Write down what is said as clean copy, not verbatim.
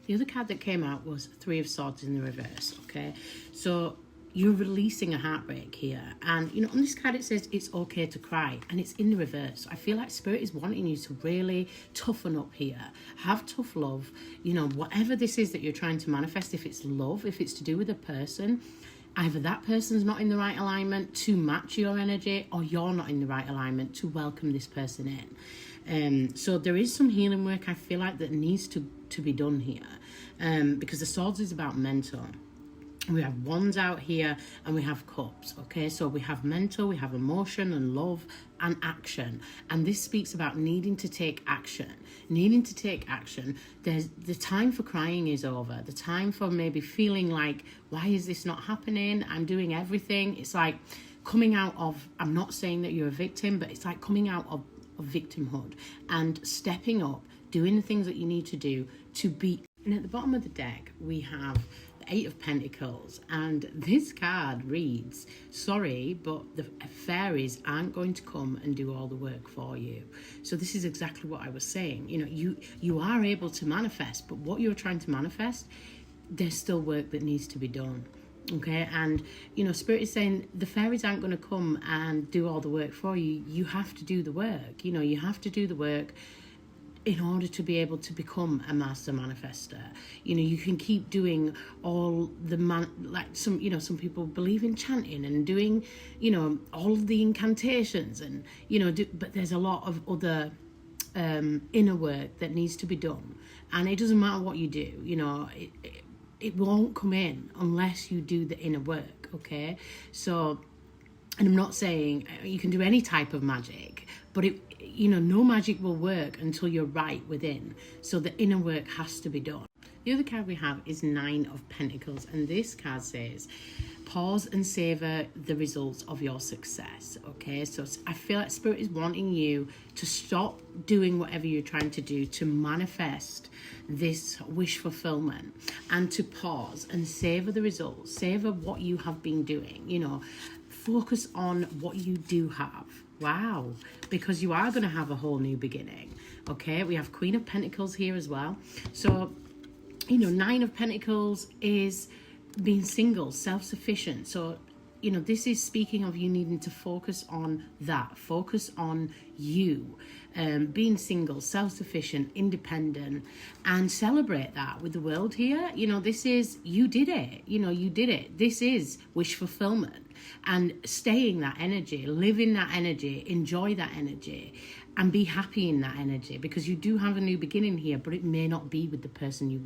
The other card that came out was Three of Swords in the reverse, okay? So you're releasing a heartbreak here. And, you know, on this card it says it's okay to cry, and it's in the reverse. I feel like Spirit is wanting you to really toughen up here. Have tough love. You know, whatever this is that you're trying to manifest, if it's love, if it's to do with a person, either that person's not in the right alignment to match your energy, or you're not in the right alignment to welcome this person in. So there is some healing work I feel like that needs to be done here, because the swords is about mental. We have wands out here and we have cups, okay? So we have mental, we have emotion and love and action. And this speaks about needing to take action. Needing to take action. There's the time for crying is over. The time for maybe feeling like, why is this not happening? I'm doing everything. It's like coming out of, I'm not saying that you're a victim, but it's like coming out of victimhood and stepping up, doing the things that you need to do to be. And at the bottom of the deck, we have the Eight of Pentacles, and this card reads, sorry, but the fairies aren't going to come and do all the work for you. So this is exactly what I was saying. You know, you are able to manifest, but what you're trying to manifest, there's still work that needs to be done. Okay, and you know, Spirit is saying the fairies aren't going to come and do all the work for you. You have to do the work. You know, you have to do the work in order to be able to become a master manifester. You know, you can keep doing all the like some, you know, some people believe in chanting and doing, you know, all of the incantations and, you know, but there's a lot of other inner work that needs to be done. And it doesn't matter what you do, you know, it won't come in unless you do the inner work, okay? So, and I'm not saying you can do any type of magic, but you know, no magic will work until you're right within. So the inner work has to be done. The other card we have is Nine of Pentacles, and this card says, pause and savor the results of your success, okay? So I feel like Spirit is wanting you to stop doing whatever you're trying to do to manifest this wish fulfillment, and to pause and savor the results, savor what you have been doing, you know, focus on what you do have. Wow, because you are going to have a whole new beginning, okay? We have Queen of Pentacles here as well. So, you know, Nine of Pentacles is being single, self-sufficient. So, you know, this is speaking of you needing to focus on that. Focus on you, being single, self-sufficient, independent, and celebrate that with the world here. You know, this is, you did it. You know, you did it. This is wish fulfillment. And stay in that energy, live in that energy, enjoy that energy, and be happy in that energy, because you do have a new beginning here, but it may not be with the person you